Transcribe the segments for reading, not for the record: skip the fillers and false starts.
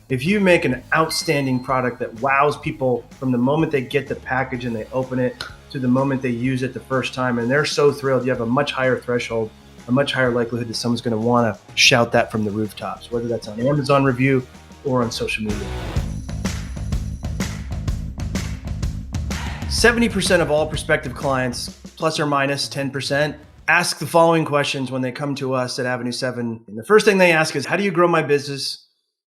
If you make an outstanding product that wows people from the moment they get the package and they open it to the moment they use it the first time, and they're so thrilled, you have a much higher threshold, a much higher likelihood that someone's going to want to shout that from the rooftops, whether that's on Amazon review or on social media. 70% of all prospective clients, plus or minus 10%, ask the following questions when they come to us at Avenue 7. And the first thing they ask is, how do you grow my business?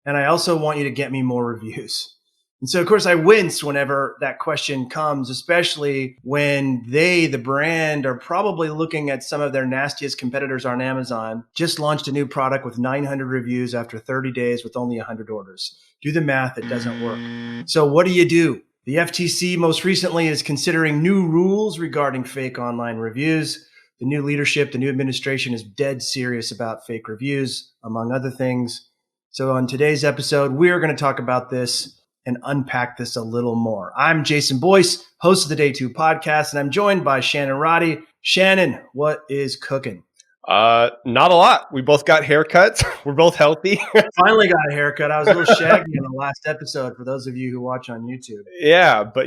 And I also want you to get me more reviews. And so, of course, I wince whenever that question comes, especially when they, the brand, are probably looking at some of their nastiest competitors on Amazon, just launched a new product with 900 reviews after 30 days with only 100 orders. Do the math, it doesn't work. So what do? The FTC most recently is considering new rules regarding fake online reviews. The new leadership, the new administration is dead serious about fake reviews, among other things. So on today's episode, we're going to talk about this and unpack this a little more. I'm Jason Boyce, host of the Day 2 podcast, and I'm joined by Shannon Roddy. Shannon, what is cooking? Not a lot. We both got haircuts. We're both healthy. Finally got a haircut. I was a little shaggy in the last episode for those of you who watch on YouTube. Yeah, but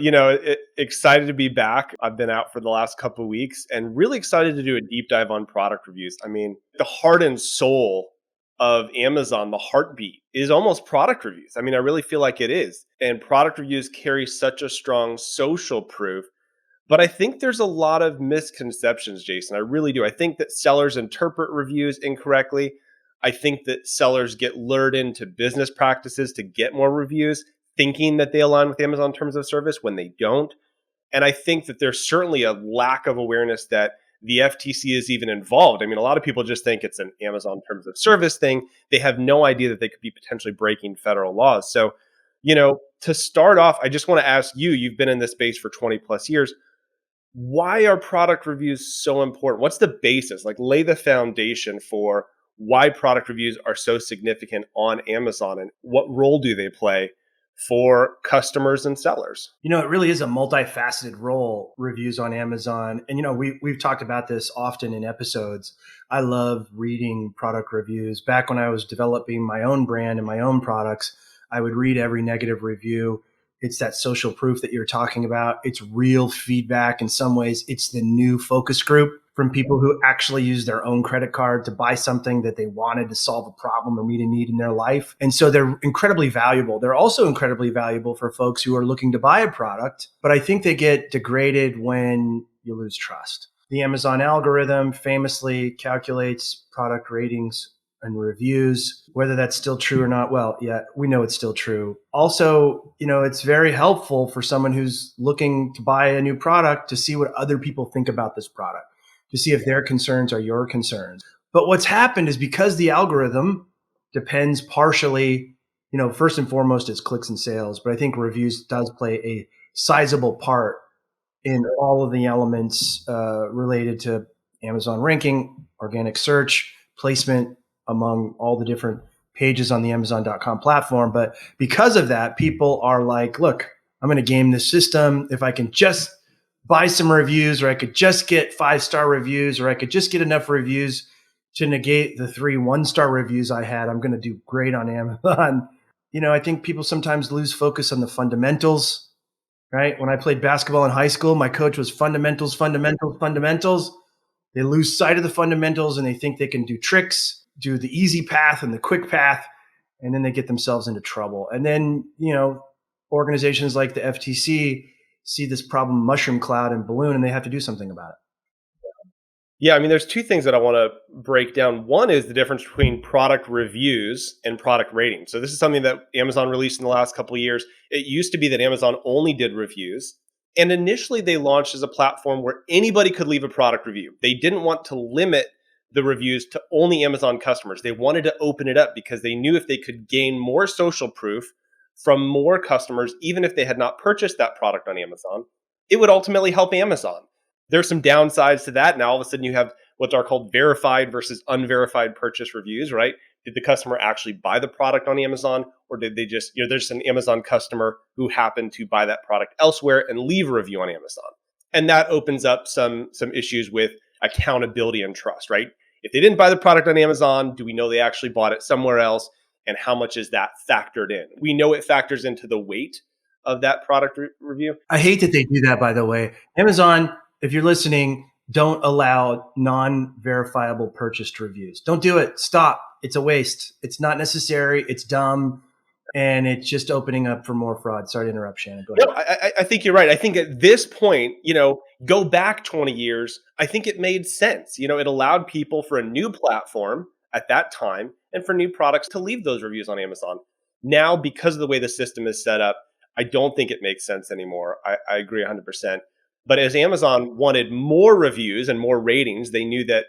excited to be back. I've been out for the last couple of weeks and really excited to do a deep dive on product reviews. I mean, the heart and soul of Amazon, the heartbeat, is almost product reviews. I mean, I really feel like it is. And product reviews carry such a strong social proof. But I think there's a lot of misconceptions, Jason. I really do. I think that sellers interpret reviews incorrectly. I think that sellers get lured into business practices to get more reviews, thinking that they align with Amazon terms of service when they don't. And I think that there's certainly a lack of awareness that the FTC is even involved. I mean, a lot of people just think it's an Amazon terms of service thing. They have no idea that they could be potentially breaking federal laws. So, to start off, I just want to ask you, you've been in this space for 20 plus years. Why are product reviews so important? What's the basis? Like, lay the foundation for why product reviews are so significant on Amazon, and what role do they play for customers and sellers? It really is a multifaceted role, reviews on Amazon. And, we've talked about this often in episodes. I love reading product reviews. Back when I was developing my own brand and my own products, I would read every negative review. It's that social proof that you're talking about. It's real feedback. In some ways, it's the new focus group from people who actually use their own credit card to buy something that they wanted to solve a problem or meet a need in their life. And so they're incredibly valuable. They're also incredibly valuable for folks who are looking to buy a product, but I think they get degraded when you lose trust. The Amazon algorithm famously calculates product ratings and reviews. Whether that's still true or not, well, yeah, we know it's still true. Also, it's very helpful for someone who's looking to buy a new product to see what other people think about this product, to see if their concerns are your concerns. But what's happened is, because the algorithm depends partially, first and foremost, it's clicks and sales, but I think reviews does play a sizable part in all of the elements related to Amazon ranking, organic search, placement, among all the different pages on the Amazon.com platform. But because of that, people are like, look, I'm going to game this system. If I can just buy some reviews, or I could just get 5-star reviews, or I could just get enough reviews to negate the 3 1-star reviews I had, I'm going to do great on Amazon. I think people sometimes lose focus on the fundamentals, right? When I played basketball in high school, my coach was fundamentals. They lose sight of the fundamentals and they think they can do tricks, do the easy path and the quick path, and then they get themselves into trouble. And then, organizations like the FTC see this problem mushroom cloud and balloon, and they have to do something about it. Yeah, I mean, there's two things that I want to break down. One is the difference between product reviews and product ratings. So this is something that Amazon released in the last couple of years. It used to be that Amazon only did reviews. And initially they launched as a platform where anybody could leave a product review. They didn't want to limit the reviews to only Amazon customers. They wanted to open it up because they knew if they could gain more social proof from more customers, even if they had not purchased that product on Amazon, it would ultimately help Amazon. There's some downsides to that. Now all of a sudden you have what are called verified versus unverified purchase reviews, right? Did the customer actually buy the product on Amazon, or did they just, there's an Amazon customer who happened to buy that product elsewhere and leave a review on Amazon? And that opens up some issues with accountability and trust, right? If they didn't buy the product on Amazon, do we know they actually bought it somewhere else? and how much is that factored in. We know it factors into the weight of that product review. I hate that they do that, by the way. Amazon, if you're listening, don't allow non-verifiable purchased reviews. Don't do it. Stop. It's a waste. It's not necessary. It's dumb. And it's just opening up for more fraud. Sorry to interrupt, Shannon. Go ahead. No, I think you're right. I think at this point, go back 20 years, I think it made sense. It allowed people for a new platform at that time and for new products to leave those reviews on Amazon. Now, because of the way the system is set up, I don't think it makes sense anymore. I agree 100%. But as Amazon wanted more reviews and more ratings, they knew that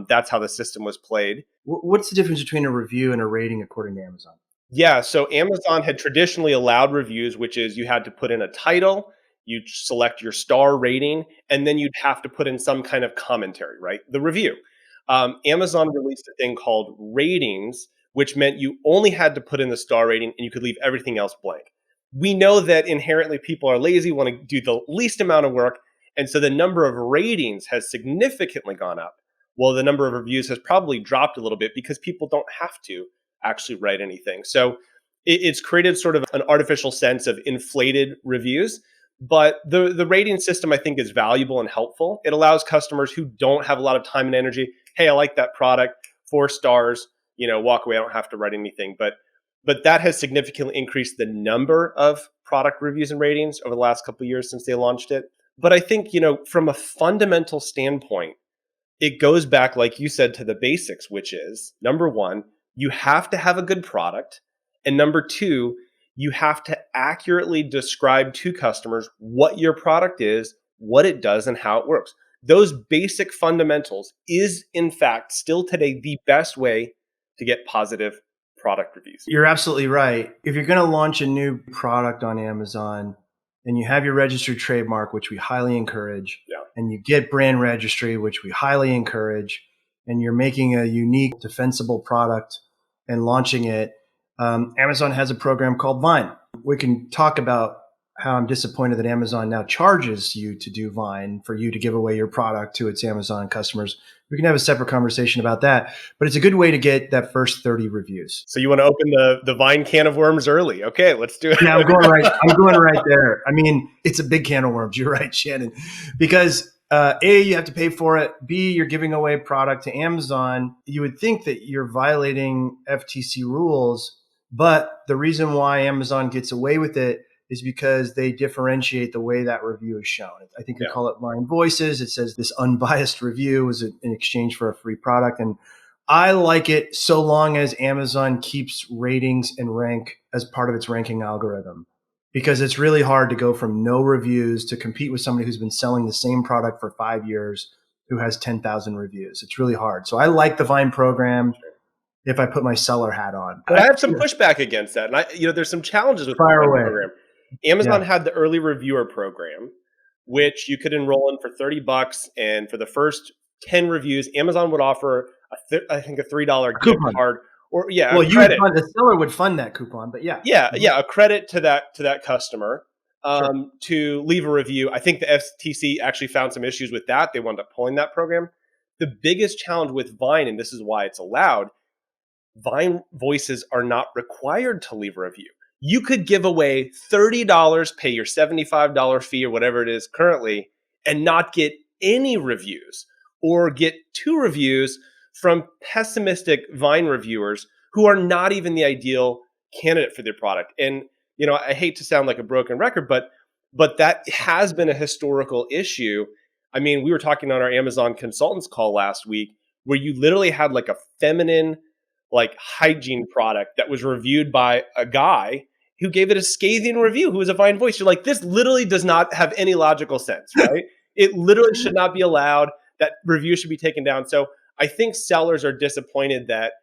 that's how the system was played. What's the difference between a review and a rating according to Amazon? Yeah, so Amazon had traditionally allowed reviews, which is you had to put in a title, you'd select your star rating, and then you'd have to put in some kind of commentary, right? The review. Amazon released a thing called ratings, which meant you only had to put in the star rating and you could leave everything else blank. We know that inherently people are lazy, want to do the least amount of work, and so the number of ratings has significantly gone up. Well, the number of reviews has probably dropped a little bit because people don't have to actually write anything. So it's created sort of an artificial sense of inflated reviews. But the rating system, I think, is valuable and helpful. It allows customers who don't have a lot of time and energy, hey, I like that product, 4 stars, walk away. I don't have to write anything. But that has significantly increased the number of product reviews and ratings over the last couple of years since they launched it. But I think, from a fundamental standpoint, it goes back, like you said, to the basics, which is, number one, you have to have a good product. And number two, you have to accurately describe to customers what your product is, what it does, and how it works. Those basic fundamentals is, in fact, still today the best way to get positive product reviews. You're absolutely right. If you're going to launch a new product on Amazon and you have your registered trademark, which we highly encourage, and you get brand registry, which we highly encourage, and you're making a unique, defensible product and launching it, Amazon has a program called Vine. We can talk about how I'm disappointed that Amazon now charges you to do Vine for you to give away your product to its Amazon customers. We can have a separate conversation about that, but it's a good way to get that first 30 reviews. So you want to open the Vine can of worms early. Okay, let's do it. Yeah, I'm going right there. I mean, it's a big can of worms. You're right, Shannon, because A, you have to pay for it. B, you're giving away product to Amazon. You would think that you're violating FTC rules, but the reason why Amazon gets away with it is because they differentiate the way that review is shown. I think they call it Vine Voices. It says this unbiased review is in exchange for a free product. And I like it so long as Amazon keeps ratings and rank as part of its ranking algorithm, because it's really hard to go from no reviews to compete with somebody who's been selling the same product for 5 years who has 10,000 reviews. It's really hard. So I like the Vine program if I put my seller hat on. But I have some pushback against that. And there's some challenges with the Vine program. Amazon had the early reviewer program, which you could enroll in for $30. And for the first 10 reviews, Amazon would offer, I think, a $3 gift card. Or the seller would fund that coupon, but a credit to that customer to leave a review. I think the FTC actually found some issues with that. They wound up pulling that program. The biggest challenge with Vine, and this is why it's allowed, Vine Voices are not required to leave a review. You could give away $30, pay your $75 fee or whatever it is currently, and not get any reviews, or get 2 reviews from pessimistic Vine reviewers who are not even the ideal candidate for their product. And, I hate to sound like a broken record, but that has been a historical issue. I mean, we were talking on our Amazon consultants call last week where you literally had like a feminine, like hygiene product that was reviewed by a guy who gave it a scathing review, who was a Vine voice. You're like, this literally does not have any logical sense, right? It literally should not be allowed. That review should be taken down. So I think sellers are disappointed that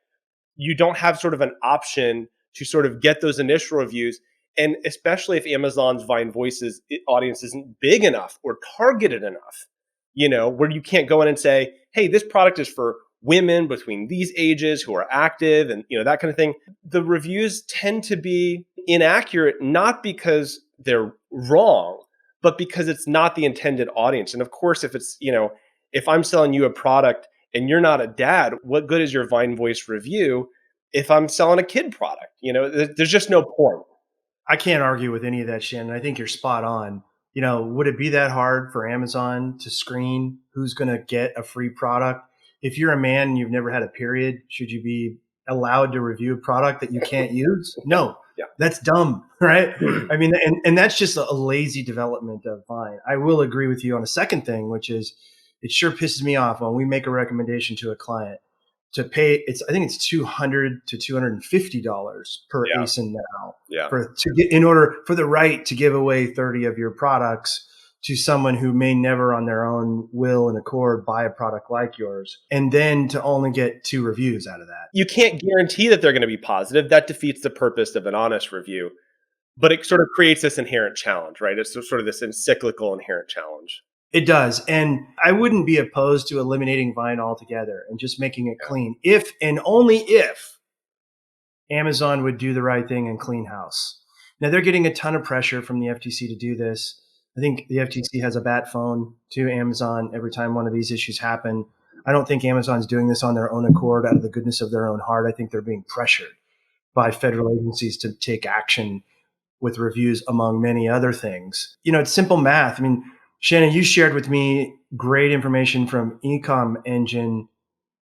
you don't have sort of an option to sort of get those initial reviews. And especially if Amazon's Vine Voices audience isn't big enough or targeted enough, where you can't go in and say, hey, this product is for women between these ages who are active and, that kind of thing. The reviews tend to be inaccurate, not because they're wrong, but because it's not the intended audience. And of course, if it's, if I'm selling you a product and you're not a dad, what good is your Vine Voice review if I'm selling a kid product. There's just no point. I can't argue with any of that, Shannon. I think you're spot on. Would it be that hard for Amazon to screen who's going to get a free product? If you're a man and you've never had a period, should you be allowed to review a product that you can't use? No, Yeah. that's dumb, right? I mean, and that's just a lazy development of Vine. I will agree with you on a second thing, which is it sure pisses me off when we make a recommendation to a client to pay. I think it's $200 to $250 per Yeah. ASIN now Yeah. in order for the right to give away 30 of your products to someone who may never on their own will and accord buy a product like yours, and then to only get 2 reviews out of that. You can't guarantee that they're going to be positive. That defeats the purpose of an honest review. But it sort of creates this inherent challenge, right? It's sort of this encyclical inherent challenge. It does. And I wouldn't be opposed to eliminating Vine altogether and just making it clean if and only if Amazon would do the right thing and clean house. Now, they're getting a ton of pressure from the FTC to do this. I think the FTC has a bat phone to Amazon every time one of these issues happen. I don't think Amazon's doing this on their own accord out of the goodness of their own heart. I think they're being pressured by federal agencies to take action with reviews, among many other things. It's simple math. I mean, Shannon, you shared with me great information from Ecom Engine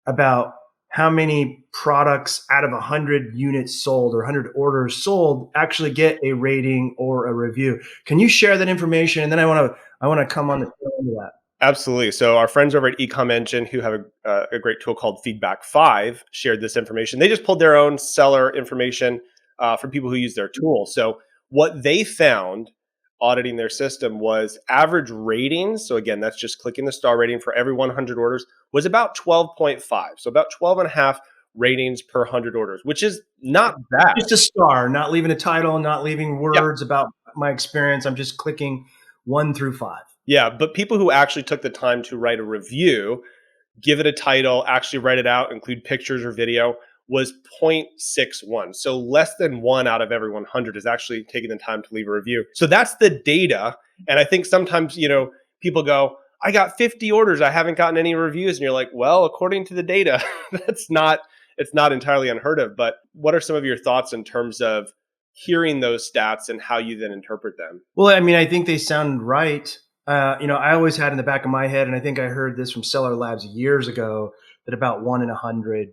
about how many products out of 100 units sold or 100 orders sold actually get a rating or a review. Can you share that information? And then I want to come on the end of that. Absolutely. So our friends over at Ecom Engine, who have a great tool called Feedback 5, shared this information. They just pulled their own seller information from people who use their tool. So what they found auditing their system was average ratings. So again, that's just clicking the star rating for every 100 orders was about 12.5. So about 12 and a half ratings per 100 orders, which is not bad. Just a star, not leaving a title, not leaving words about my experience. I'm just clicking 1 through 5. Yeah, but people who actually took the time to write a review, give it a title, actually write it out, include pictures or video, was 0.61. So less than 1 out of every 100 is actually taking the time to leave a review. So that's the data. And I think sometimes, people go, I got 50 orders, I haven't gotten any reviews. And you're like, well, according to the data, it's not entirely unheard of. But what are some of your thoughts in terms of hearing those stats and how you then interpret them? Well, I mean, I think they sound right. I always had in the back of my head, and I think I heard this from Seller Labs years ago, that about 1 in 100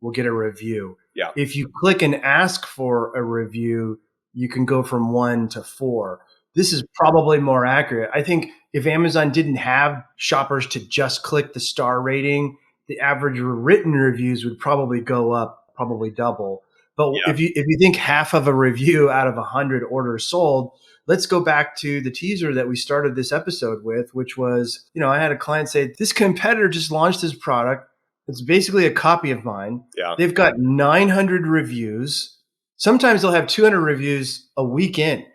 will get a review. Yeah. If you click and ask for a review, you can go from 1 to 4. This is probably more accurate. I think if Amazon didn't have shoppers to just click the star rating, the average written reviews would probably go up, probably double. But if you think half of a review out of 100 orders sold, let's go back to the teaser that we started this episode with, which was, I had a client say, this competitor just launched this product. It's basically a copy of mine. Yeah. They've got 900 reviews. Sometimes they'll have 200 reviews a week in,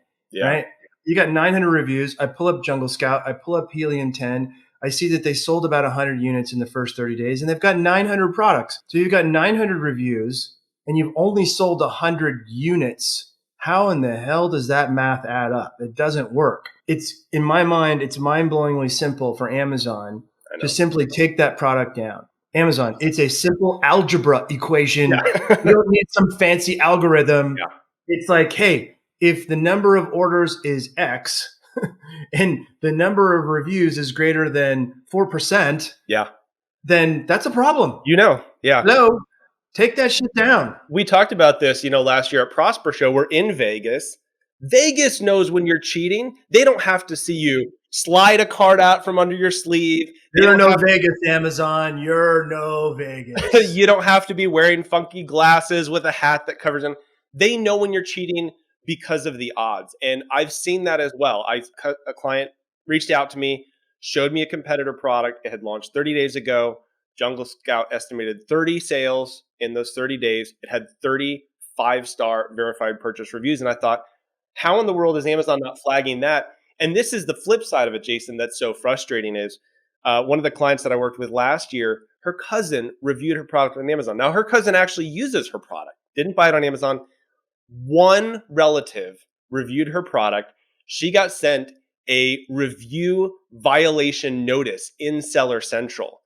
right? You got 900 reviews. I pull up Jungle Scout. I pull up Helium 10. I see that they sold about 100 units in the first 30 days, and they've got 900 products. So you've got 900 reviews, and you've only sold 100 units. How in the hell does that math add up? It doesn't work. In my mind, it's mind-blowingly simple for Amazon to simply take that product down. Amazon, it's a simple algebra equation. You don't need some fancy algorithm. It's like, hey, if the number of orders is X and the number of reviews is greater than 4%, then that's a problem. No, take that shit down. We talked about this, last year at Prosper Show. We're in Vegas. Vegas knows when you're cheating. They don't have to see you slide a card out from under your sleeve. You're no Vegas, Amazon. You're no Vegas. You don't have to be wearing funky glasses with a hat that covers them. They know when you're cheating because of the odds. And I've seen that as well. A client reached out to me, showed me a competitor product. It had launched 30 days ago. Jungle Scout estimated 30 sales in those 30 days. It had 30 5-star verified purchase reviews. And I thought, how in the world is Amazon not flagging that? And this is the flip side of it, Jason, that's so frustrating is one of the clients that I worked with last year, her cousin reviewed her product on Amazon. Now, her cousin actually uses her product, didn't buy it on Amazon. One relative reviewed her product. She got sent a review violation notice in Seller Central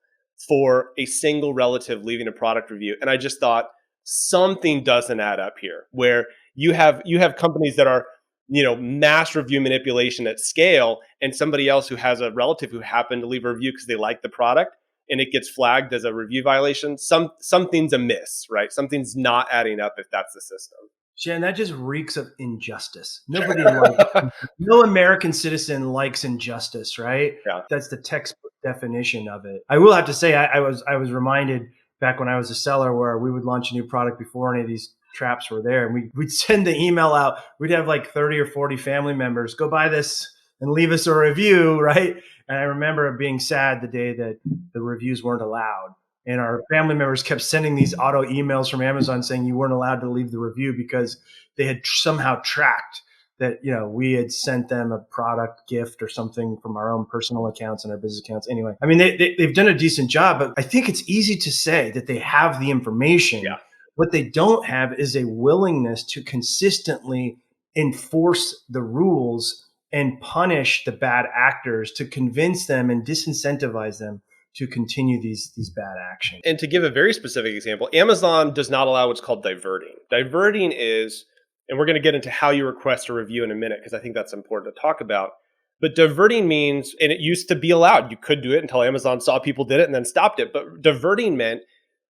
for a single relative leaving a product review. And I just thought, something doesn't add up here, where you have companies that are, mass review manipulation at scale, and somebody else who has a relative who happened to leave a review because they like the product, and it gets flagged as a review violation. Something's amiss, right? Something's not adding up if that's the system. Shannon, that just reeks of injustice. Nobody likes, no American citizen likes injustice, right? Yeah. That's the textbook definition of it. I will have to say, I was reminded back when I was a seller where we would launch a new product before any of these traps were there, and we'd send the email out. We'd have like 30 or 40 family members go buy this and leave us a review, right? And I remember being sad the day that the reviews weren't allowed. And our family members kept sending these auto emails from Amazon saying you weren't allowed to leave the review because they had somehow tracked that, we had sent them a product gift or something from our own personal accounts and our business accounts. Anyway, I mean, they've done a decent job, but I think it's easy to say that they have the information. Yeah. What they don't have is a willingness to consistently enforce the rules and punish the bad actors, to convince them and disincentivize them to continue these bad actions. And to give a very specific example, Amazon does not allow what's called diverting. Diverting is, and we're going to get into how you request a review in a minute, because I think that's important to talk about. But diverting means, and it used to be allowed, you could do it until Amazon saw people did it and then stopped it. But diverting meant,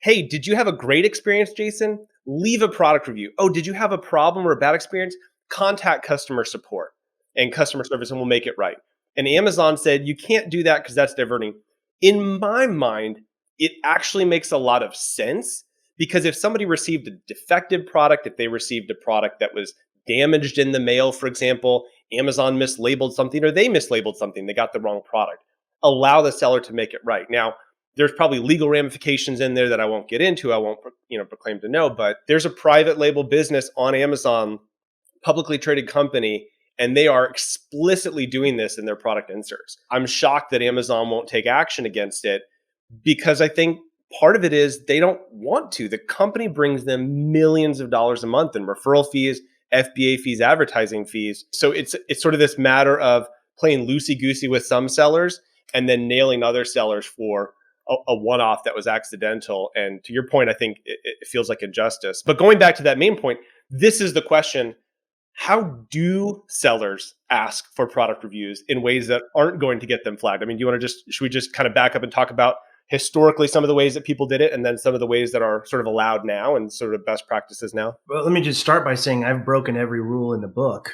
hey, did you have a great experience, Jason? Leave a product review. Oh, did you have a problem or a bad experience? Contact customer support and customer service and we'll make it right. And Amazon said, you can't do that because that's diverting. In my mind, it actually makes a lot of sense, because if somebody received a defective product, if they received a product that was damaged in the mail, for example, Amazon mislabeled something or they mislabeled something, they got the wrong product, allow the seller to make it right. Now, there's probably legal ramifications in there that I won't get into. I won't, proclaim to know, but there's a private label business on Amazon, publicly traded company, and they are explicitly doing this in their product inserts. I'm shocked that Amazon won't take action against it, because I think part of it is they don't want to. The company brings them millions of dollars a month in referral fees, FBA fees, advertising fees. So it's sort of this matter of playing loosey-goosey with some sellers and then nailing other sellers for a one-off that was accidental. And to your point, I think it feels like injustice. But going back to that main point, this is the question: how do sellers ask for product reviews in ways that aren't going to get them flagged? I mean, should we just kind of back up and talk about historically some of the ways that people did it and then some of the ways that are sort of allowed now and sort of best practices now? Well, let me just start by saying I've broken every rule in the book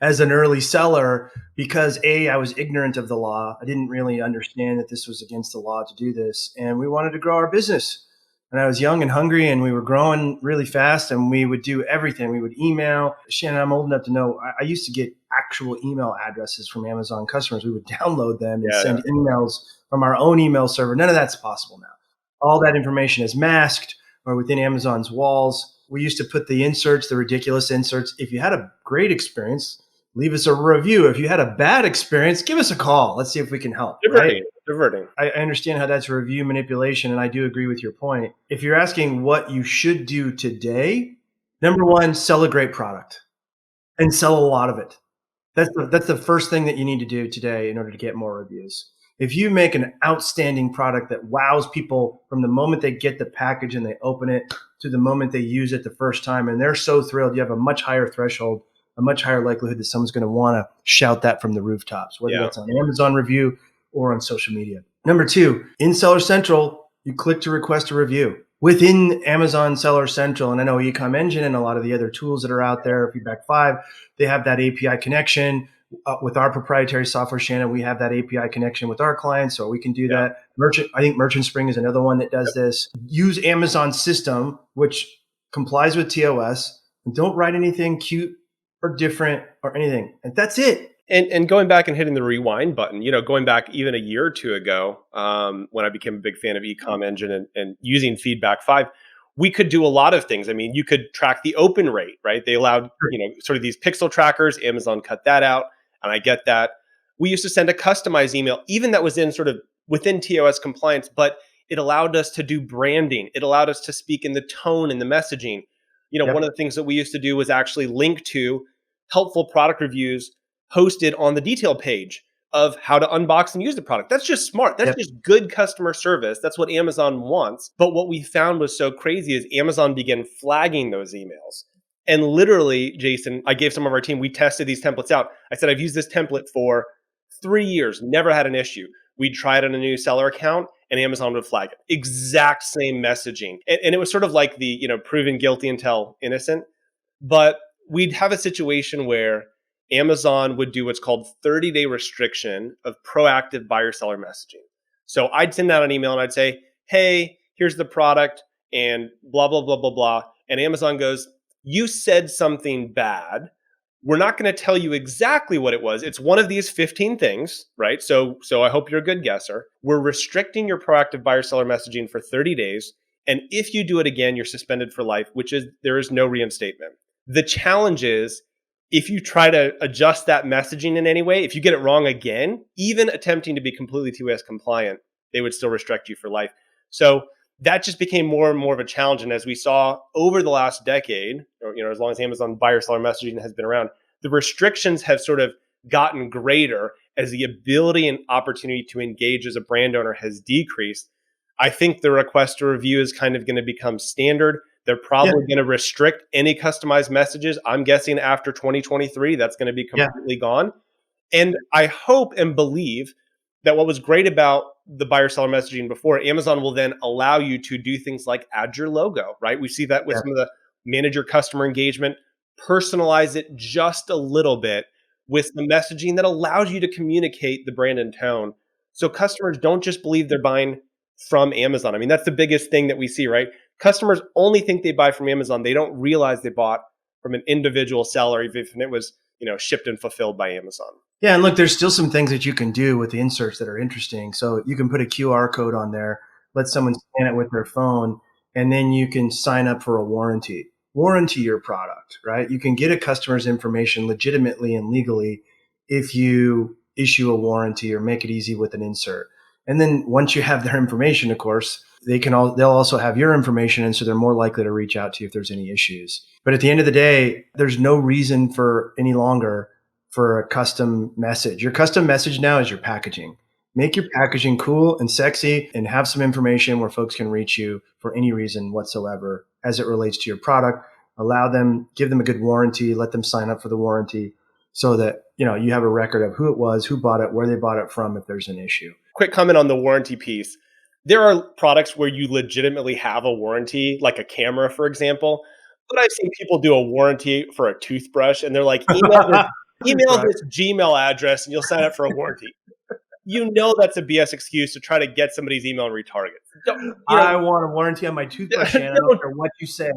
as an early seller because I was ignorant of the law. I didn't really understand that this was against the law to do this. And we wanted to grow our business. And I was young and hungry, and we were growing really fast, and we would do everything. We would email. Shannon, I'm old enough to know I used to get actual email addresses from Amazon customers. We would download them and send emails from our own email server. None of that's possible now. All that information is masked or within Amazon's walls. We used to put the inserts, the ridiculous inserts. If you had a great experience, leave us a review. If you had a bad experience, give us a call. Let's see if we can help. Diverting. I understand how that's review manipulation, and I do agree with your point. If you're asking what you should do today, number one, sell a great product and sell a lot of it. That's the first thing that you need to do today in order to get more reviews. If you make an outstanding product that wows people from the moment they get the package and they open it to the moment they use it the first time, and they're so thrilled, you have a much higher threshold, a much higher likelihood that someone's going to want to shout that from the rooftops, whether that's on Amazon review or on social media. Number two, in Seller Central, you click to request a review. Within Amazon Seller Central, and I know Ecom Engine and a lot of the other tools that are out there, Feedback 5, they have that API connection. With our proprietary software, Shannon, we have that API connection with our clients, so we can do that. I think Merchant Spring is another one that does this. Use Amazon's system, which complies with TOS, and don't write anything cute or different or anything. And that's it. And going back and hitting the rewind button, going back even a year or two ago, when I became a big fan of Ecom Engine and using Feedback 5, we could do a lot of things. I mean, you could track the open rate, right? They allowed, sort of these pixel trackers. Amazon cut that out, and I get that. We used to send a customized email, even that was in sort of within TOS compliance, but it allowed us to do branding. It allowed us to speak in the tone and the messaging. One of the things that we used to do was actually link to helpful product reviews hosted on the detail page, of how to unbox and use the product. That's just smart. That's Yep. just good customer service. That's what Amazon wants. But what we found was so crazy is Amazon began flagging those emails. And literally, Jason, I gave some of our team, we tested these templates out. I said, I've used this template for 3 years, never had an issue. We'd try it on a new seller account and Amazon would flag it. Exact same messaging. And it was sort of like the, proven guilty until innocent. But we'd have a situation where Amazon would do what's called 30-day restriction of proactive buyer seller messaging. So I'd send out an email and I'd say, hey, here's the product and blah, blah, blah, blah, blah. And Amazon goes, you said something bad. We're not going to tell you exactly what it was. It's one of these 15 things, right? So I hope you're a good guesser. We're restricting your proactive buyer seller messaging for 30 days. And if you do it again, you're suspended for life, which is there is no reinstatement. The challenge is if you try to adjust that messaging in any way, if you get it wrong again, even attempting to be completely TOS compliant, they would still restrict you for life. So that just became more and more of a challenge. And as we saw over the last decade, or as long as Amazon buyer seller messaging has been around, the restrictions have sort of gotten greater as the ability and opportunity to engage as a brand owner has decreased. I think the request to review is kind of going to become standard. They're probably going to restrict any customized messages. I'm guessing after 2023, that's going to be completely gone. And I hope and believe that what was great about the buyer seller messaging before, Amazon will then allow you to do things like add your logo, right? We see that with some of the manager customer engagement, personalize it just a little bit with the messaging that allows you to communicate the brand and tone. So customers don't just believe they're buying from Amazon. I mean, that's the biggest thing that we see, right? Customers only think they buy from Amazon. They don't realize they bought from an individual seller, even if it was, shipped and fulfilled by Amazon. Yeah, and look, there's still some things that you can do with the inserts that are interesting. So you can put a QR code on there, let someone scan it with their phone, and then you can sign up for a warranty your product, right? You can get a customer's information legitimately and legally if you issue a warranty or make it easy with an insert. And then once you have their information, of course, they'll also have your information, and so they're more likely to reach out to you if there's any issues. But at the end of the day, there's no reason for any longer for a custom message. Your custom message now is your packaging. Make your packaging cool and sexy and have some information where folks can reach you for any reason whatsoever as it relates to your product. Give them a good warranty, let them sign up for the warranty so that, you have a record of who it was, who bought it, where they bought it from if there's an issue. Quick comment on the warranty piece. There are products where you legitimately have a warranty, like a camera, for example. But I've seen people do a warranty for a toothbrush and they're like, email this Gmail address and you'll sign up for a warranty. That's a BS excuse to try to get somebody's email and retarget. I want a warranty on my toothbrush, and I don't care what you say.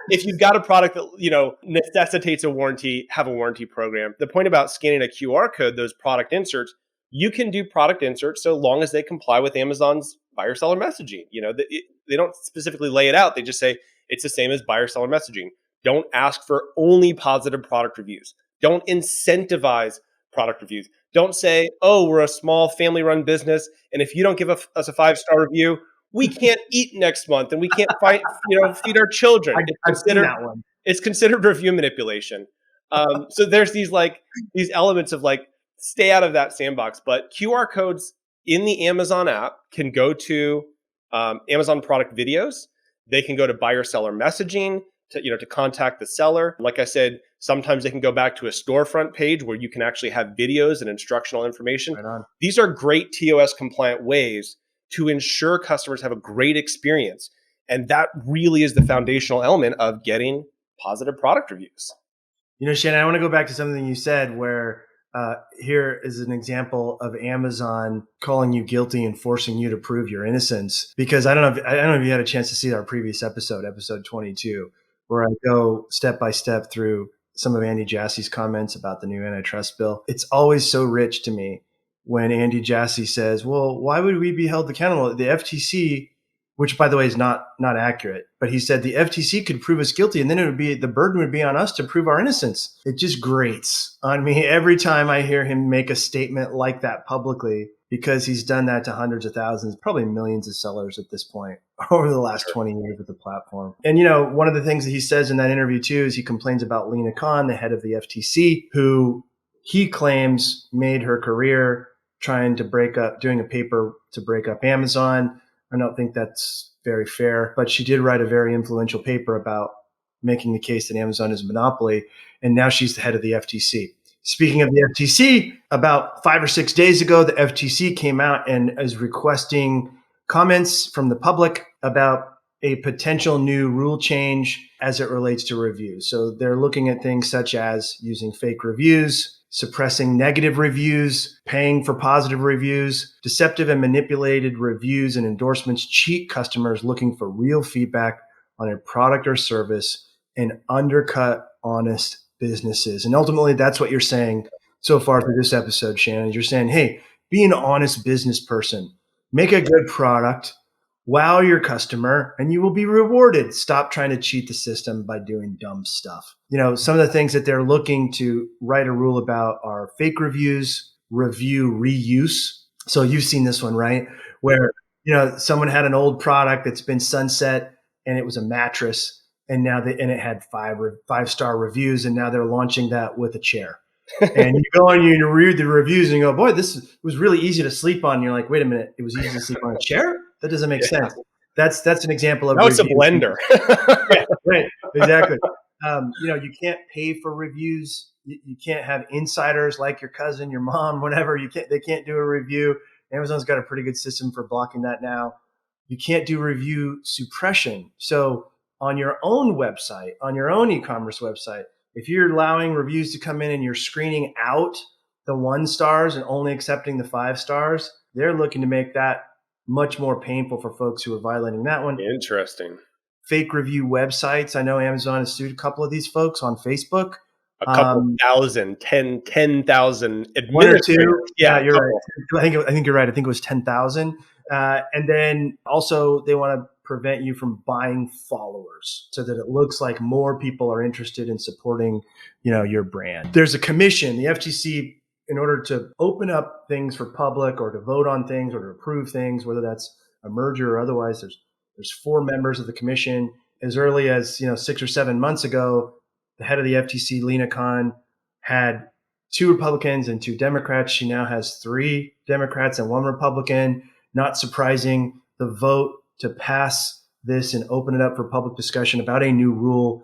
If you've got a product that, necessitates a warranty, have a warranty program. The point about scanning a QR code, those product inserts, you can do product inserts so long as they comply with Amazon's buyer seller messaging. They don't specifically lay it out. They just say it's the same as buyer seller messaging. Don't ask for only positive product reviews. Don't incentivize product reviews. Don't say, oh, we're a small family-run business, and if you don't give us a 5-star review, we can't eat next month, and we can't feed our children. I've seen that one. It's considered review manipulation. So there's these elements of stay out of that sandbox. But QR codes in the Amazon app can go to Amazon product videos. They can go to buyer seller messaging to contact the seller. Like I said, sometimes they can go back to a storefront page where you can actually have videos and instructional information. Right on. These are great TOS compliant ways to ensure customers have a great experience. And that really is the foundational element of getting positive product reviews. Shannon, I want to go back to something you said where here is an example of Amazon calling you guilty and forcing you to prove your innocence. Because I don't know if you had a chance to see our previous episode 22, where I go step by step through some of Andy Jassy's comments about the new antitrust bill. It's always so rich to me when Andy Jassy says, well, why would we be held accountable? The FTC, which by the way is not accurate, but he said the FTC could prove us guilty and then the burden would be on us to prove our innocence. It just grates on me every time I hear him make a statement like that publicly, because he's done that to hundreds of thousands, probably millions of sellers at this point over the last 20 years with the platform. And, one of the things that he says in that interview too is he complains about Lena Khan, the head of the FTC, who he claims made her career trying to break up, doing a paper to break up Amazon. I don't think that's very fair, but she did write a very influential paper about making the case that Amazon is a monopoly. And now she's the head of the FTC. Speaking of the FTC, about 5 or 6 days ago, the FTC came out and is requesting comments from the public about a potential new rule change as it relates to reviews. So they're looking at things such as using fake reviews, suppressing negative reviews, paying for positive reviews, deceptive and manipulated reviews and endorsements cheat customers looking for real feedback on a product or service, and undercut honest businesses. And ultimately, that's what you're saying so far through this episode, Shannon. You're saying, hey, be an honest business person, make a good product, wow your customer, and you will be rewarded. Stop trying to cheat the system by doing dumb stuff. Some of the things that they're looking to write a rule about are fake reviews, review reuse. So you've seen this one, right? Where, someone had an old product that's been sunset and it was a mattress, and it had 5-star reviews, and now they're launching that with a chair. And you go and you read the reviews and you go, boy, was really easy to sleep on. And you're like, wait a minute, it was easy to sleep on a chair? That doesn't make sense. That's an example of now it's a blender. Yeah, right, exactly. You can't pay for reviews. You can't have insiders like your cousin, your mom, whatever. They can't do a review. Amazon's got a pretty good system for blocking that now. You can't do review suppression. So on your own website, on your own e-commerce website, if you're allowing reviews to come in and you're screening out the 1 stars and only accepting the 5 stars, they're looking to make that much more painful for folks who are violating that one. Interesting. Fake review websites. I know Amazon has sued a couple of these folks on Facebook. A couple thousand, 10,000 1 or 2. Yeah, you're right. I think you're right. I think it was 10,000. And then also they want to prevent you from buying followers so that it looks like more people are interested in supporting, your brand. There's a commission, the FTC, in order to open up things for public or to vote on things or to approve things, whether that's a merger or otherwise. There's 4 members of the commission. As early as 6 or 7 months ago, the head of the FTC, Lena Khan, had 2 Republicans and 2 Democrats. She now has 3 Democrats and 1 Republican. Not surprising, the vote to pass this and open it up for public discussion about a new rule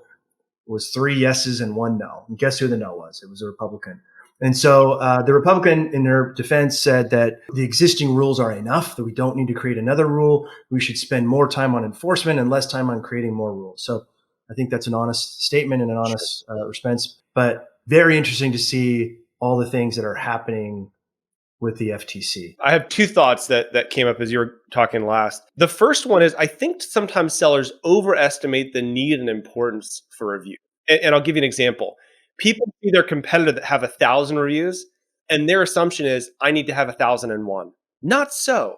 was 3 yeses and 1 no. And guess who the no was? It was a Republican. And so the Republican, in their defense, said that the existing rules are enough, that we don't need to create another rule. We should spend more time on enforcement and less time on creating more rules. So I think that's an honest statement and an honest response, but very interesting to see all the things that are happening with the FTC. I have 2 thoughts that came up as you were talking last. The first one is I think sometimes sellers overestimate the need and importance for review. And I'll give you an example. People see their competitor that have 1,000 reviews, and their assumption is, I need to have 1,001. Not so.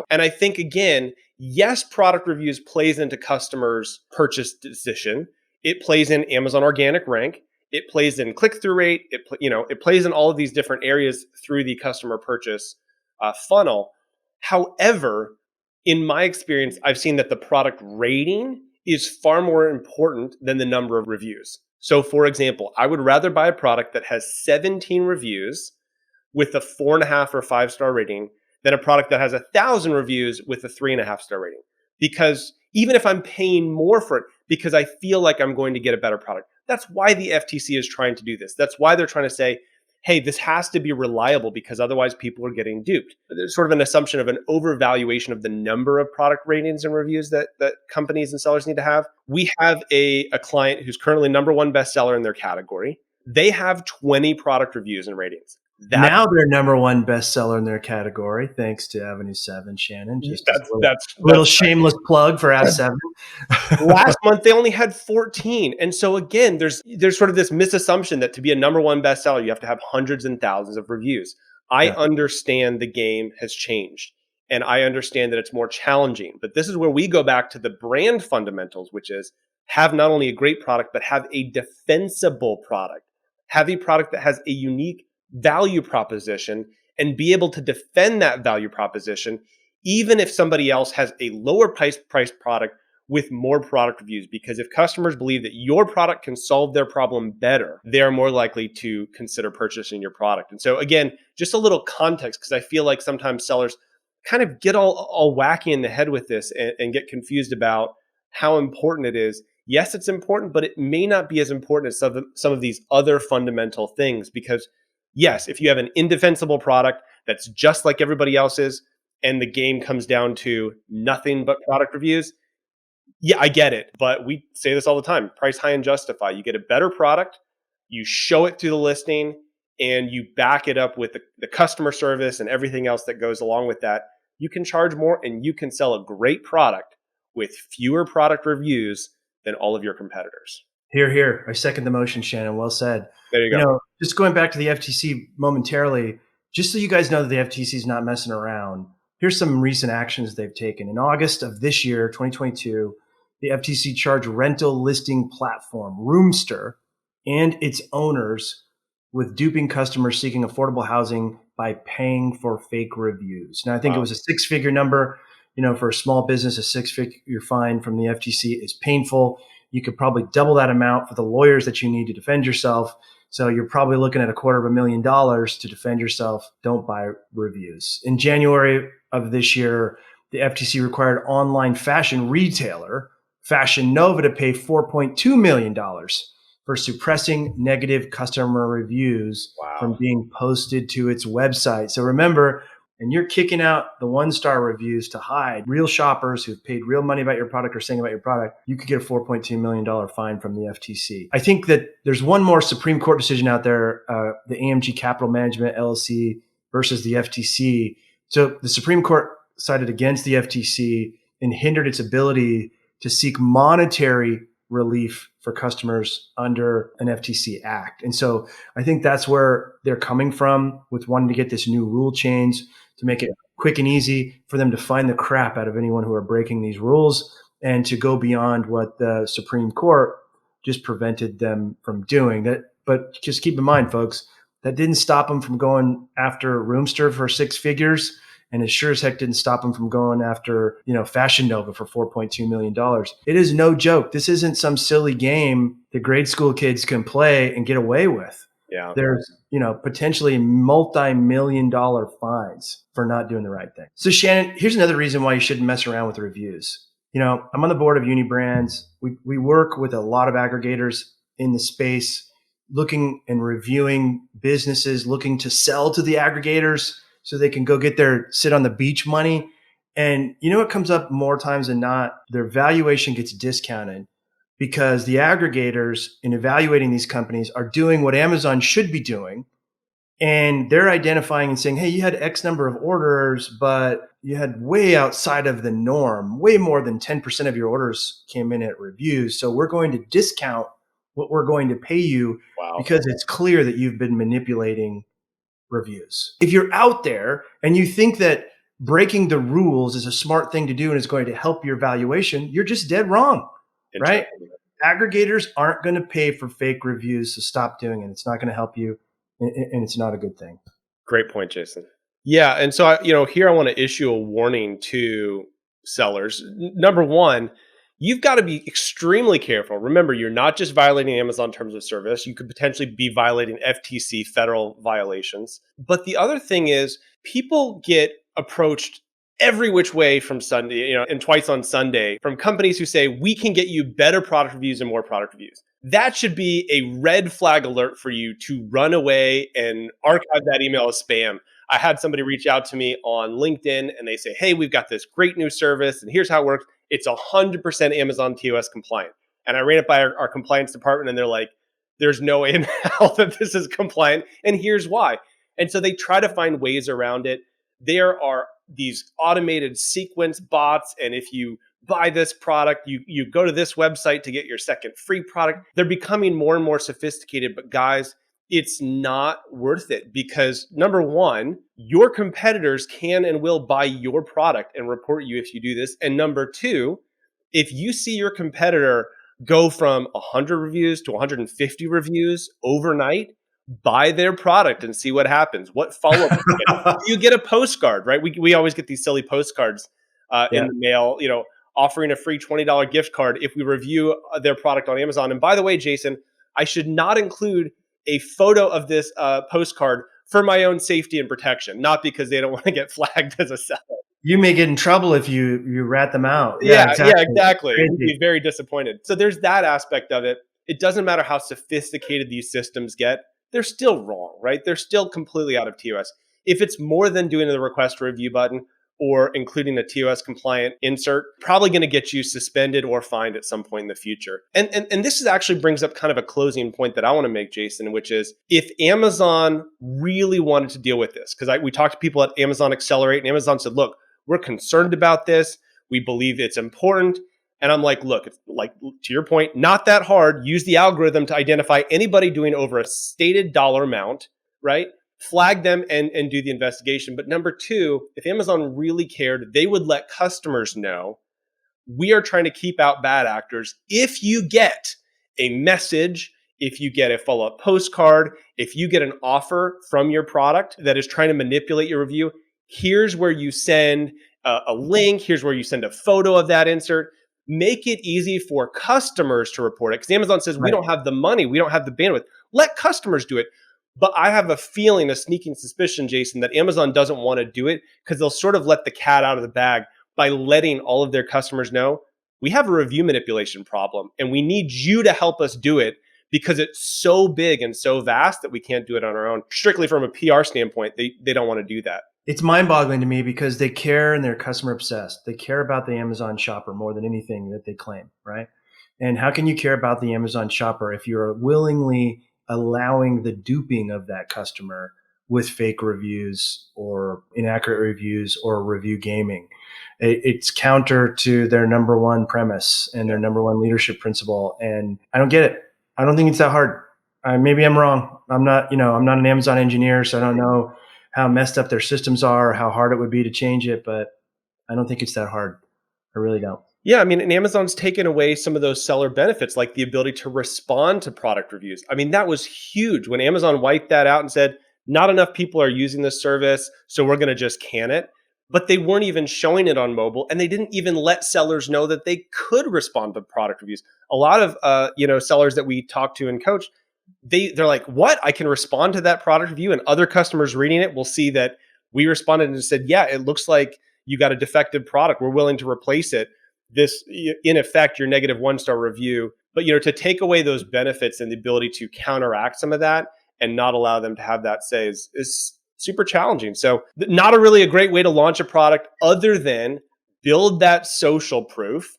And I think, again, yes, product reviews plays into customers' purchase decision. It plays in Amazon organic rank. It plays in click-through rate. It plays in all of these different areas through the customer purchase funnel. However, in my experience, I've seen that the product rating is far more important than the number of reviews. So, for example, I would rather buy a product that has 17 reviews with a 4.5 or 5-star rating than a product that has 1,000 reviews with a 3.5-star rating. Because even if I'm paying more for it, because I feel like I'm going to get a better product. That's why the FTC is trying to do this. That's why they're trying to say, hey, this has to be reliable because otherwise people are getting duped. There's sort of an assumption of an overvaluation of the number of product ratings and reviews that companies and sellers need to have. We have a client who's currently #1 bestseller in their category. They have 20 product reviews and ratings. Now they're #1 bestseller in their category, thanks to Avenue 7, Shannon. Just that's a little shameless plug for Av 7. Last month, they only had 14. And so again, there's sort of this misassumption that to be a #1 bestseller, you have to have hundreds and thousands of reviews. I understand the game has changed, and I understand that it's more challenging. But this is where we go back to the brand fundamentals, which is have not only a great product, but have a defensible product. Have a product that has a unique value proposition and be able to defend that value proposition, even if somebody else has a lower price product with more product reviews, because if customers believe that your product can solve their problem better, they're more likely to consider purchasing your product. And so again, just a little context, because I feel like sometimes sellers kind of get all wacky in the head with this and get confused about how important it is. Yes, it's important, but it may not be as important as some of these other fundamental things, because yes, if you have an indefensible product that's just like everybody else's and the game comes down to nothing but product reviews, yeah, I get it. But we say this all the time: price high and justify. You get a better product, you show it through the listing, and you back it up with the customer service and everything else that goes along with that. You can charge more and you can sell a great product with fewer product reviews than all of your competitors. Here, here. I second the motion, Shannon. Well said. There you go. Just going back to the FTC momentarily, just so you guys know that the FTC is not messing around, here's some recent actions they've taken. In August of this year, 2022, the FTC charged rental listing platform Roomster and its owners with duping customers seeking affordable housing by paying for fake reviews. Now, I think it was a six-figure number. For a small business, a six-figure fine from the FTC is painful. You could probably double that amount for the lawyers that you need to defend yourself. So you're probably looking at $250,000 to defend yourself. Don't buy reviews. In January of this year, the FTC required online fashion retailer Fashion Nova to pay $4.2 million for suppressing negative customer reviews from being posted to its website. So remember, and you're kicking out the 1-star reviews to hide real shoppers who've paid real money about your product or saying about your product, you could get a $4.2 million fine from the FTC. I think that there's one more Supreme Court decision out there, the AMG Capital Management LLC versus the FTC. So the Supreme Court sided against the FTC and hindered its ability to seek monetary relief for customers under an FTC act. And so I think that's where they're coming from with wanting to get this new rule change to make it quick and easy for them to find the crap out of anyone who are breaking these rules and to go beyond what the Supreme Court just prevented them from doing. But just keep in mind, folks, that didn't stop them from going after Roomster for 6 figures. And it sure as heck didn't stop them from going after, Fashion Nova for $4.2 million. It is no joke. This isn't some silly game that grade school kids can play and get away with. Yeah. There's, potentially multi-million-dollar fines for not doing the right thing. So Shannon, here's another reason why you shouldn't mess around with reviews. I'm on the board of Unibrands. We work with a lot of aggregators in the space, looking and reviewing businesses, looking to sell to the aggregators so they can go get their sit on the beach money. And it comes up more times than not, their valuation gets discounted because the aggregators in evaluating these companies are doing what Amazon should be doing. And they're identifying and saying, hey, you had X number of orders, but you had way outside of the norm. Way more than 10% of your orders came in at reviews. So we're going to discount what we're going to pay you because it's clear that you've been manipulating reviews. If you're out there and you think that breaking the rules is a smart thing to do and is going to help your valuation, you're just dead wrong, right? Aggregators aren't going to pay for fake reviews, so stop doing it. It's not going to help you, and it's not a good thing. Great point, Jason. Yeah, and so here I want to issue a warning to sellers. Number one, you've got to be extremely careful. Remember, you're not just violating Amazon terms of service. You could potentially be violating FTC federal violations. But the other thing is people get approached every which way from Sunday, and twice on Sunday from companies who say, we can get you better product reviews and more product reviews. That should be a red flag alert for you to run away and archive that email as spam. I had somebody reach out to me on LinkedIn and they say, hey, we've got this great new service and here's how it works. It's 100% Amazon TOS compliant. And I ran it by our compliance department and they're like, there's no way in hell that this is compliant. And here's why. And so they try to find ways around it. There are these automated sequence bots. And if you buy this product, you go to this website to get your second free product. They're becoming more and more sophisticated. But guys, it's not worth it because number one, your competitors can and will buy your product and report you if you do this. And number two, if you see your competitor go from 100 reviews to 150 reviews overnight, buy their product and see what happens. What follow-up? You get a postcard, right? We always get these silly postcards in the mail, offering a free $20 gift card if we review their product on Amazon. And by the way, Jason, I should not include a photo of this postcard for my own safety and protection, not because they don't want to get flagged as a seller. You may get in trouble if you rat them out. Yeah, Yeah, exactly. exactly. We'd Crazy. be very disappointed. So there's that aspect of it. It doesn't matter how sophisticated these systems get, they're still wrong, right? They're still completely out of TOS. If it's more than doing the request a review button or including a TOS compliant insert, probably going to get you suspended or fined at some point in the future. And this is actually brings up kind of a closing point that I want to make, Jason, which is if Amazon really wanted to deal with this, because we talked to people at Amazon Accelerate, and Amazon said, look, we're concerned about this. We believe it's important. And I'm like, look, it's like, to your point, not that hard. Use the algorithm to identify anybody doing over a stated dollar amount, right? Flag them and do the investigation. But number two, if Amazon really cared, they would let customers know we are trying to keep out bad actors. If you get a message, if you get a follow-up postcard, if you get an offer from your product that is trying to manipulate your review, here's where you send a link. Here's where you send a photo of that insert. Make it easy for customers to report it. Because Amazon says, we don't have the money. We don't have the bandwidth. Let customers do it. But I have a feeling, a sneaking suspicion, Jason, that Amazon doesn't want to do it because they'll sort of let the cat out of the bag by letting all of their customers know we have a review manipulation problem and we need you to help us do it because it's so big and so vast that we can't do it on our own. Strictly from a PR standpoint, they don't want to do that. It's mind-boggling to me because they care and they're customer obsessed. They care about the Amazon shopper more than anything that they claim, right? And how can you care about the Amazon shopper if you're willingly allowing the duping of that customer with fake reviews or inaccurate reviews or review gaming? It's counter to their number one premise and their number one leadership principle. And I don't get it. I don't think it's that hard. Maybe I'm wrong. I'm not an Amazon engineer, so I don't know how messed up their systems are, how hard it would be to change it, but I don't think it's that hard. I really don't. Yeah, I mean, and Amazon's taken away some of those seller benefits, like the ability to respond to product reviews. I mean, that was huge when Amazon wiped that out and said, not enough people are using this service, so we're going to just can it. But they weren't even showing it on mobile, and they didn't even let sellers know that they could respond to product reviews. A lot of sellers that we talk to and coach, they're like, what? I can respond to that product review, and other customers reading it will see that we responded and said, yeah, it looks like you got a defective product. We're willing to replace it. This, in effect, your negative 1-star review. But to take away those benefits and the ability to counteract some of that and not allow them to have that say is super challenging. So not a great way to launch a product other than build that social proof,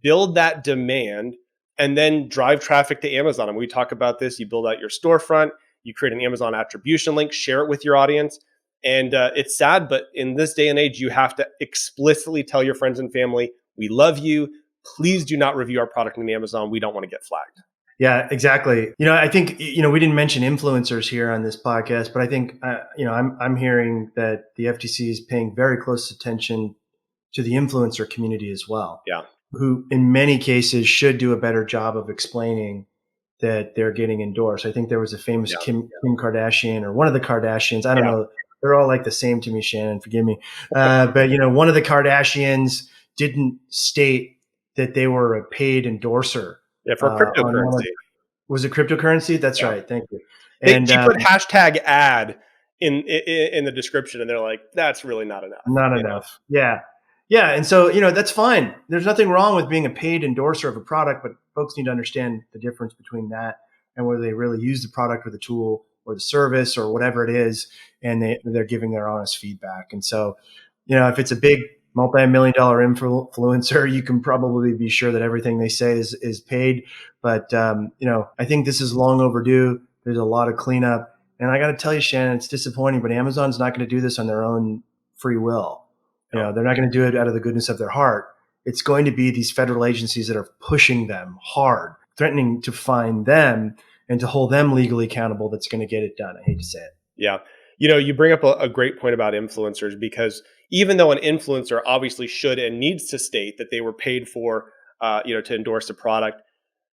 build that demand, and then drive traffic to Amazon. And we talk about this. You build out your storefront, you create an Amazon attribution link, share it with your audience. And it's sad, but in this day and age, you have to explicitly tell your friends and family, we love you. Please do not review our product on Amazon. We don't want to get flagged. Yeah, exactly. I think, we didn't mention influencers here on this podcast, but I think, I'm hearing that the FTC is paying very close attention to the influencer community as well. Yeah. Who in many cases should do a better job of explaining that they're getting endorsed. I think there was a famous Kim Kardashian or one of the Kardashians. I don't know. They're all like the same to me, Shannon, forgive me. But one of the Kardashians didn't state that they were a paid endorser. Yeah, for cryptocurrency. Was it cryptocurrency? That's right. Thank you. And she put hashtag ad in the description, and they're like, that's really not enough. Not enough. Yeah. Yeah. And so, that's fine. There's nothing wrong with being a paid endorser of a product, but folks need to understand the difference between that and whether they really use the product or the tool or the service or whatever it is, and they're giving their honest feedback. And so, if it's a big multi-million-dollar influencer, you can probably be sure that everything they say is paid. But, I think this is long overdue. There's a lot of cleanup. And I got to tell you, Shannon, it's disappointing, but Amazon's not going to do this on their own free will. They're not going to do it out of the goodness of their heart. It's going to be these federal agencies that are pushing them hard, threatening to fine them and to hold them legally accountable that's going to get it done. I hate to say it. Yeah. You bring up a great point about influencers, because even though an influencer obviously should and needs to state that they were paid for, to endorse a product,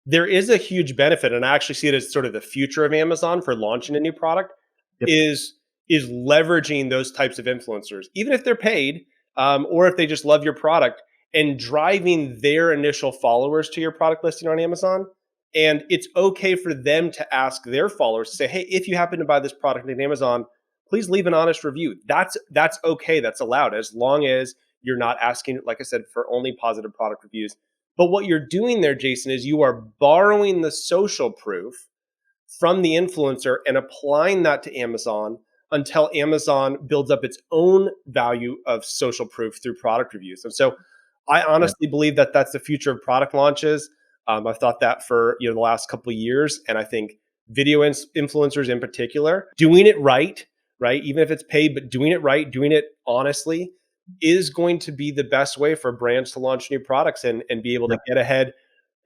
there is a huge benefit, and I actually see it as sort of the future of Amazon for launching a new product, is leveraging those types of influencers, even if they're paid or if they just love your product, and driving their initial followers to your product listing on Amazon. And it's okay for them to ask their followers to say, hey, if you happen to buy this product on Amazon, please leave an honest review. That's okay. That's allowed, as long as you're not asking, like I said, for only positive product reviews. But what you're doing there, Jason, is you are borrowing the social proof from the influencer and applying that to Amazon until Amazon builds up its own value of social proof through product reviews. And so I honestly believe that that's the future of product launches. I've thought that for the last couple of years, and I think video influencers in particular, doing it right, even if it's paid, but doing it right, doing it honestly, is going to be the best way for brands to launch new products and be able to get ahead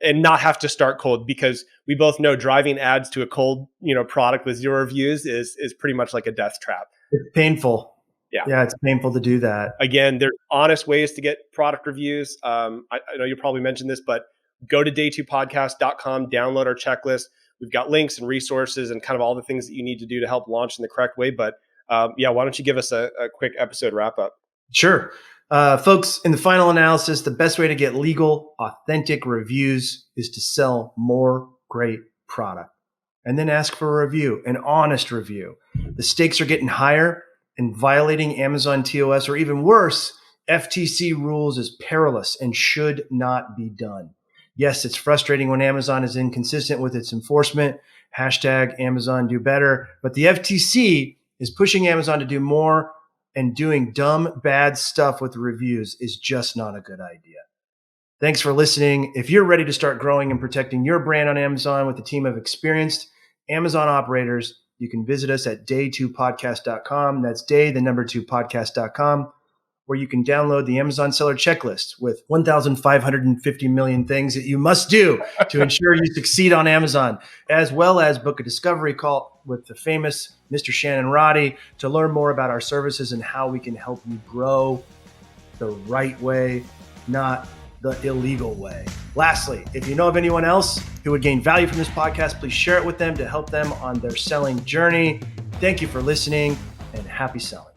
and not have to start cold, because we both know driving ads to a cold product with 0 reviews is pretty much like a death trap. It's painful. Yeah, it's painful to do that. Again, there's honest ways to get product reviews. I know you probably mentioned this, but go to day2podcast.com, download our checklist. We've got links and resources and kind of all the things that you need to do to help launch in the correct way. But why don't you give us a quick episode wrap up? Sure. Folks, in the final analysis, the best way to get legal, authentic reviews is to sell more great product and then ask for a review, an honest review. The stakes are getting higher, and violating Amazon TOS, or even worse, FTC rules, is perilous and should not be done. Yes, it's frustrating when Amazon is inconsistent with its enforcement. #Amazon do better. But the FTC is pushing Amazon to do more, and doing dumb, bad stuff with reviews is just not a good idea. Thanks for listening. If you're ready to start growing and protecting your brand on Amazon with a team of experienced Amazon operators, you can visit us at day2podcast.com. That's day2podcast.com, where you can download the Amazon seller checklist with 1,550 million things that you must do to ensure you succeed on Amazon, as well as book a discovery call with the famous Mr. Shannon Roddy to learn more about our services and how we can help you grow the right way, not the illegal way. Lastly, if you know of anyone else who would gain value from this podcast, please share it with them to help them on their selling journey. Thank you for listening, and happy selling.